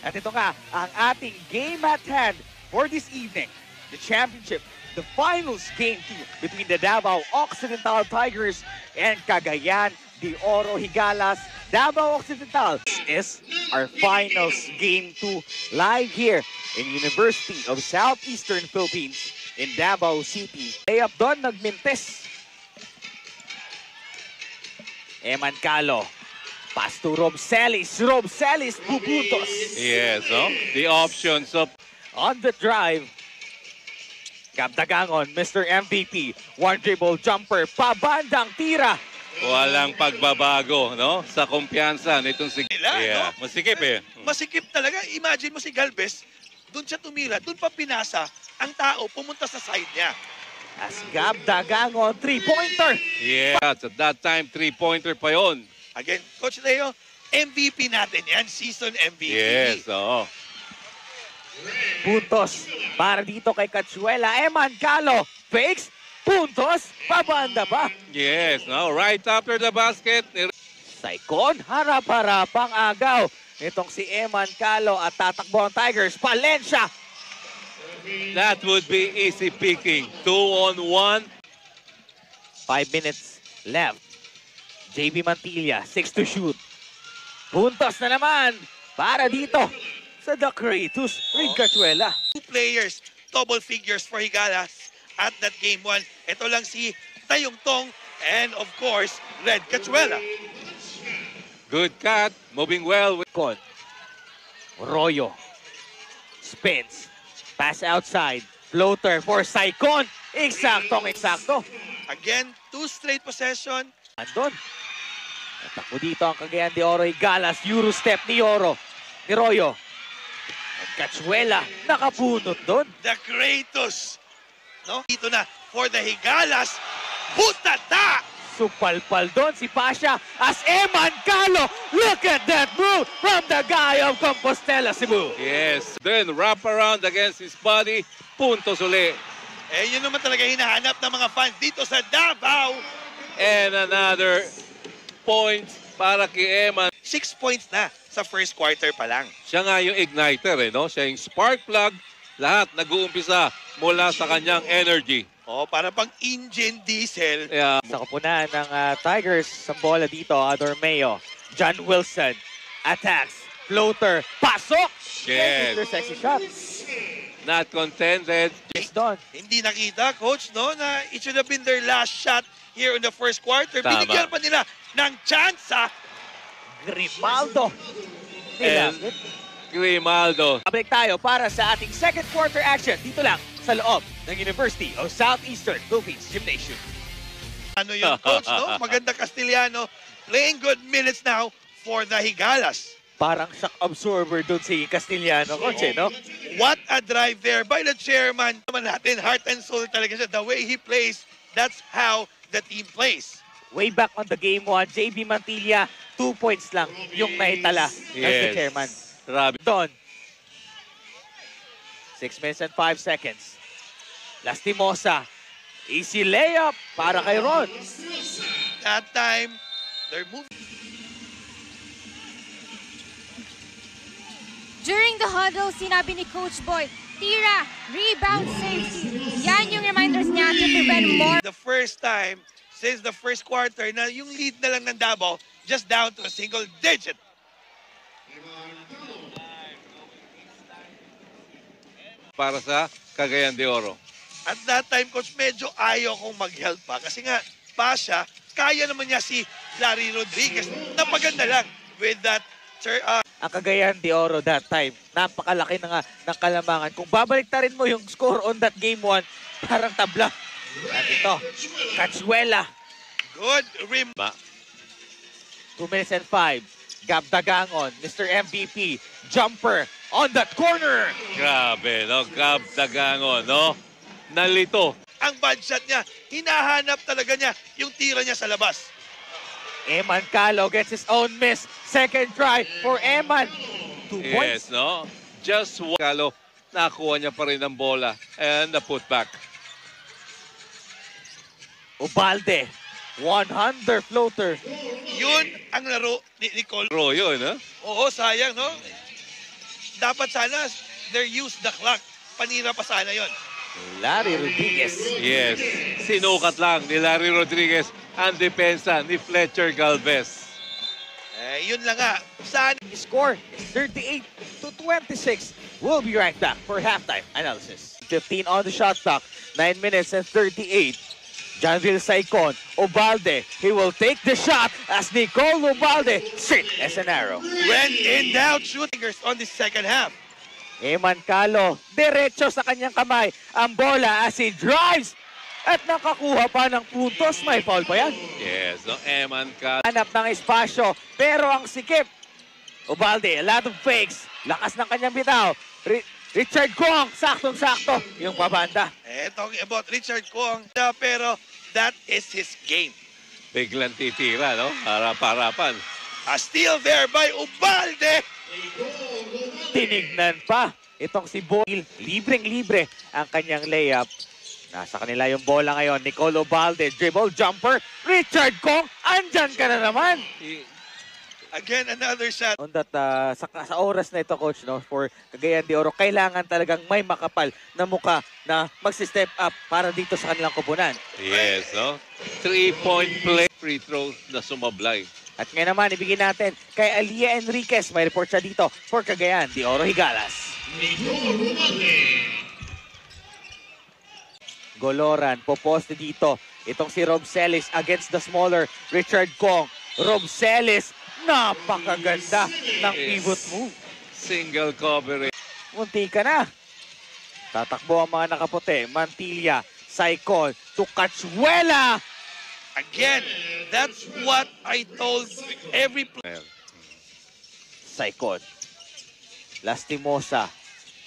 At ito nga, ang ating game at hand for this evening. The championship, the finals game 2 between the Davao Occidental Tigers and Cagayan de Oro Higalas. Davao Occidental is our finals game 2 live here in University of Southeastern Philippines in Davao City. Layup doon, nagmintes. Eman Calo. Pass to Rob Celis. Rob Celis, pupuntos. Yes, no? The options of... On the drive, Gabdagangon, Mr. MVP. One dribble jumper, pabandang tira. Walang pagbabago, no? Sa kumpiyansa nitong si... No? Masikip eh. Masikip talaga. Imagine mo si Galvez, doon siya tumira, doon pa pinasa, ang tao pumunta sa side niya. As Gabdagangon, three-pointer. Yes, at that time, three-pointer pa yon. Again, Coach Leo, MVP natin yan, season MVP. Yes, oo. Puntos para dito kay Cachuela. Eman Calo, fakes, puntos, pabanda pa. Yes, no? Right after the basket. Saikon, harap-harapang agaw. Itong si Eman Calo at tatakbo ang Tigers. Palencia. That would be easy picking. 2-on-1. 5 minutes left. JB Mantilla, 6 to shoot. Puntos na naman para dito sa The Creatus, Reed Cachuela. 2 players, double figures for Higalas at that game 1. Ito lang si Tayong Tong and of course, Red Cachuela. Good cut. Moving well. Con. Royo. Spins. Pass outside. Floater for Saikon. Eksaktong-eksakto. Again, 2 straight possession. Andon. Natakbo dito ang Cagayan de Oro Higalas. Eurostep ni Oro. Ni Royo. At Cachuela. Nakabunot doon. The Kratos. No? Dito na for the Higalas. Butata! Supalpal doon si Pasha as Eman Calo. Look at that move from the guy of Compostela, Cebu. Yes. Then wrap around against his body. Puntos uli. Eh, yun naman talaga hinahanap ng mga fans dito sa Davao. And another point para kay Eman. 6 points na sa first quarter pa lang. Siya nga yung igniter, eh, no? Siya yung spark plug. Lahat nag-uumpisa mula sa kanyang energy. Oh, para pang engine diesel. Yeah. Sa kapunan ng Tigers, sa bola dito, Dormeo. John Wilson attacks. Floater. Pasok! Yes. Their sexy shot. Not contented. Just done. Hindi nakita, Coach, no, na it should have been their last shot here in the first quarter. Tama. Binigyan pa nila ng chance, Grimaldo. And Grimaldo. Babalik tayo para sa ating second quarter action dito lang sa loob ng University of Southeastern Philippines Gymnasium. Ano yun, Coach, no? Maganda Castellano. Playing good minutes now for the Higalas. Parang shock absorber doon si Castellano, Coach, no? What a drive there by the chairman. Naman natin, heart and soul talaga siya. The way he plays, that's how the team plays. Way back on the game 1, JB Mantilla, 2 points lang yung naitala as the chairman. Grabe. Don. 6 minutes and 5 seconds. Lastimosa. Easy layup para kay Ron. That time, they're moving. During the huddle, sinabi ni Coach Boy, tira, rebound, safety. Yan yung reminders niya to prevent more. The first time since the first quarter na yung lead na lang ng Davao just down to a single digit. Para sa Cagayan de Oro. At that time, Coach, medyo ayaw kong mag-help pa. Kasi nga, Pasha, kaya naman niya si Larry Rodriguez. Napaganda lang with that Ang Cagayan de Oro that time, napakalaki na nga ng kalamangan. Kung babaliktarin mo yung score on that game 1, parang tabla. At ito, Cachuela. good rim. 2 minutes and 5. Gabdagangon, Mr. MVP, jumper on that corner. Grabe, no? Gabdagangon, no? Nalito. Ang bad shot niya, hinahanap talaga niya yung tira niya sa labas. Eman Calo gets his own miss. Second try for Eman. 2 points. Yes, no? Just one. Kalo, nakuha niya pa rin ang bola. And the putback. Ubalde, 100 floater. Yun ang laro ni Nicole. Royo, no? Oo, sayang, no? dapat sana they use the clock. Panira pa sana yon. Larry Rodriguez. Yes, sinukat lang ni Larry Rodriguez ang depensa ni Fletcher Galvez. Yun lang nga. Saan? Score 38-26. We'll be right back for halftime analysis. 15 on the shot clock. 9 minutes and 38. Janville Saicon. Ubalde. He will take the shot as Nicole Ubalde straight as an arrow. When in doubt, shooters on the second half. Eman Calo. Diretso sa kanyang kamay ang bola as he drives. At nakakuha pa ng puntos. May foul pa yan. Yes, no, Eman Calo. Hanap ng espasyo. Pero ang sikip. Ubalde, a lot of fakes. Lakas ng kanyang bitaw. Richard Kong, saktong-sakto. Yung pabanda. Talking about Richard Kong. Pero that is his game. Biglang titira, no? Harap-harapan. A steal there by Ubalde. Tinignan pa. Itong si Boyle, libreng-libre ang kanyang layup. Nasa kanila yung bola ngayon. Nicole Ubalde, dribble, jumper. Richard Kong, andyan ka na naman. Again, another shot. On that, sa oras na ito, Coach, no, for Cagayan de Oro, kailangan talagang may makapal na muka na magsi-step up para dito sa kanilang kupunan. Yes, no? 3-point play. Free throw na sumablay. At ngayon naman, ibigin natin kay Alia Enriquez. May report siya dito for Cagayan de Oro Higalas. Goloran, poposte dito. Itong si Rob Celis against the smaller Richard Kong. Rob Celis, napakaganda ng pivot move. Single coverage. Munti ka na. Tatakbo ang mga nakaputi. Mantilla, Saicon, to Cachuela. Again, that's what I told every player. Saicon. Lastimosa.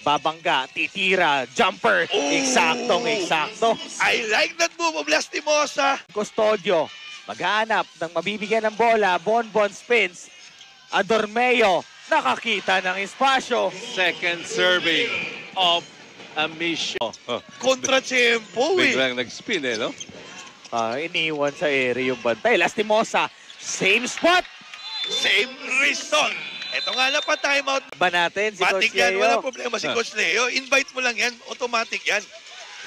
Babangga, titira, jumper. Eksaktong-eksakto. I like that move of Lastimosa. Custodio. Maghanap ng mabibigyan ng bola. Bonbon spins. Adormeo. Nakakita ng espasyo. Second serving of Amisho. Kontra-tempo eh. Biglang nag-spin no? Iniwan sa area yung bantay. Lastimosa. Same spot. Same result. Ito nga na pa timeout. Ba natin si Coach Matik yan, Leo? walang problema si Coach Leo. Invite mo lang yan, automatic yan.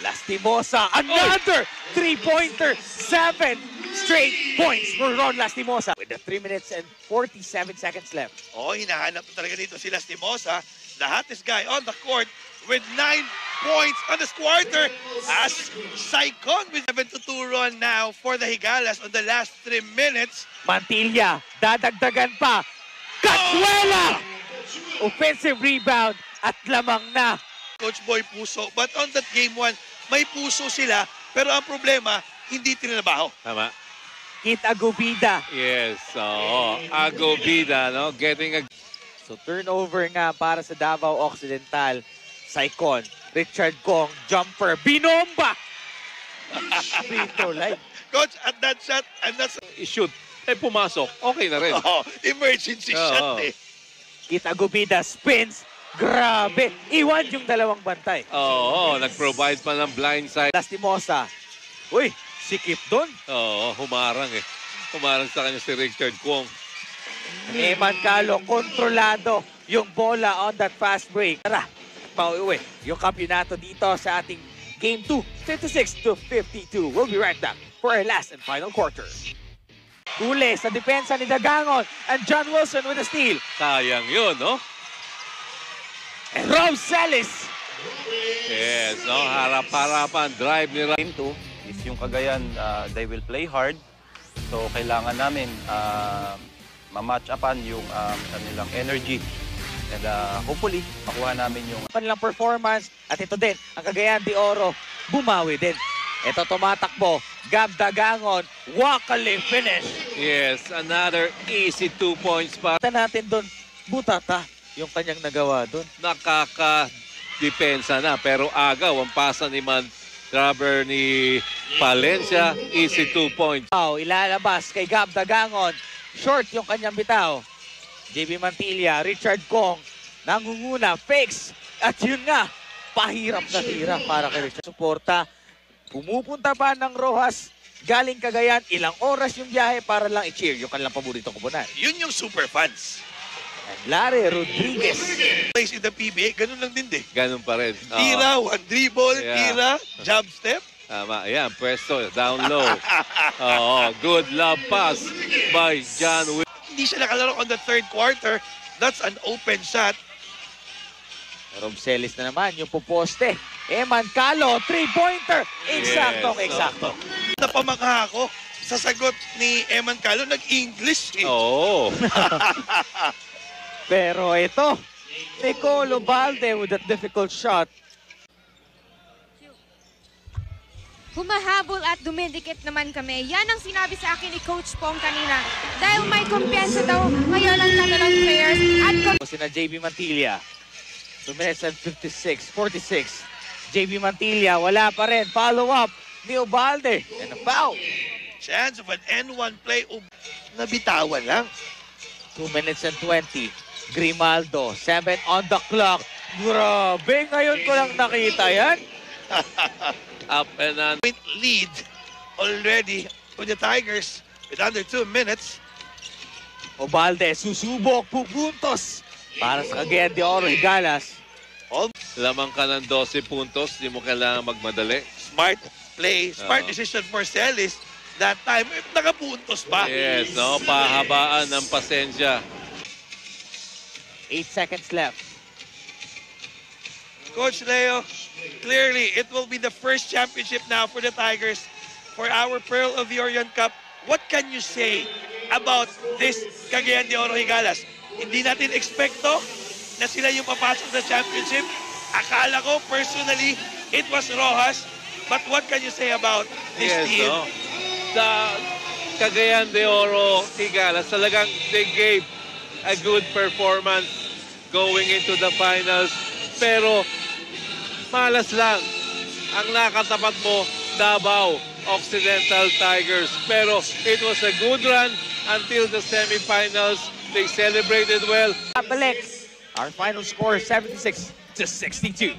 Lastimosa, another three-pointer. 7 straight points for Ron Lastimosa. With the 3 minutes and 47 seconds left. Hinahanap talaga dito si Lastimosa. The hottest guy on the court with 9 points on this quarter as Saicon with 7-2 run now for the Higalas on the last 3 minutes. Mantilla, dadagdagan pa. Cachuela! Offensive rebound at lamang na. Coach Boy Puso. But on that game 1, may puso sila. Pero ang problema, hindi tinalabaho. Tama. Kit Agubida. Yes, Agobida, no? Getting a... So turnover nga para sa Davao Occidental. Saicon, Richard Kong, jumper, binomba! Free throw line. Coach, at that shot, and that's... I-shoot. Pumasok. Okay na rin. Emergency shot eh. Kit Agubida spins. Grabe. Iwan yung dalawang bantay. Nag-provide pa ng blind side. Lastimosa. Uy, sikip doon. Humarang eh. Humarang sa kanya si Richard Kwong. Eman Calo, kontrolado yung bola on that fast break. Tara, pauwi yung kampyonato dito sa ating Game 2, 56-52. We'll be right back for our last and final quarter. Huli sa depensa ni Dagangon and John Wilson with a steal. Sayang yun, no? And Rob Celis. Yes, no? Harap-harapan. Drive ni Game 2 is yung Cagayan, they will play hard. So, kailangan namin ma-match upan yung kanilang energy. And hopefully, makuha namin yung Kanilang performance. At ito din, ang Cagayan de Oro, bumawi din. Ito tumatakbo. Gab Dagangon, Wakali finish. Yes, another easy 2 points pa. Kita natin doon, butata yung kanyang nagawa doon. Nakaka-depensa na. Pero agaw, ang pasa ni Rubber ni Palencia, easy 2 points. Ilalabas kay Gab Dagangon. Short yung kanyang bitaw. JB Mantilla, Richard Kong, nangunguna, fakes. At yun nga, pahirap na tira para kay Richard. Suporta, pumupunta pa ng Rojas, galing Cagayan, ilang oras yung biyahe para lang i-cheer yung kanilang paboritong kupunan. Yun yung super fans. And Larry Rodriguez. Place in the PBA, ganun lang din din. Ganun pa rin. Oo. Tira, one dribble, Yeah. tira, jab step. Tama, ayan, pwesto, down low. Oo, good love pass by John Will. Hindi siya nakalaro on the third quarter. That's an open shot. Rob Celis na naman, yung puposte. Eman Calo, 3-pointer. Eksaktong, Yes, eksakto. Napamangha ako sa sagot ni Eman Calo. Nag-English eh. Oo. Pero ito, Nicolo Balde with that difficult shot. Humahabol at dumidikit naman kami. Yan ang sinabi sa akin ni Coach Pong kanina. Dahil may kumpiyansa daw ngayon ang kanilang players at Sina JB Mantilla. 2 minutes and 46. JB Mantilla, wala pa rin. Follow up ni Ubalde. And a foul. Chance of an N1 play. Nabitawan lang. 2 minutes and 20. Grimaldo, 7 on the clock. Grabe, ngayon ko lang nakita yan. Up and on. Point lead already with the Tigers with under 2 minutes. Ubalde, susubok, pupuntos. Para sa Cagayan de Oro, Higalas. Lamang ka ng 12 puntos, di mo kailangan magmadali. Smart play, smart Oo. decision for Celis. That time, nakapuntos pa. Yes, no, pahabaan ng pasensya. 8 seconds left. Coach Leo, clearly it will be the first championship now for the Tigers for our Pearl of the Orient Cup. What can you say about this Cagayan de Oro Higalas? Hindi natin expecto na sila yung papasok sa championship. Akala ko personally it was Rojas. But what can you say about this Yes, team? no. Sa Cagayan de Oro, Higalas, talagang they gave a good performance going into the finals. Pero malas lang ang nakatapat mo, Davao Occidental Tigers. Pero it was a good run until the semifinals. They celebrated well. Balik. Our final score, 76-62.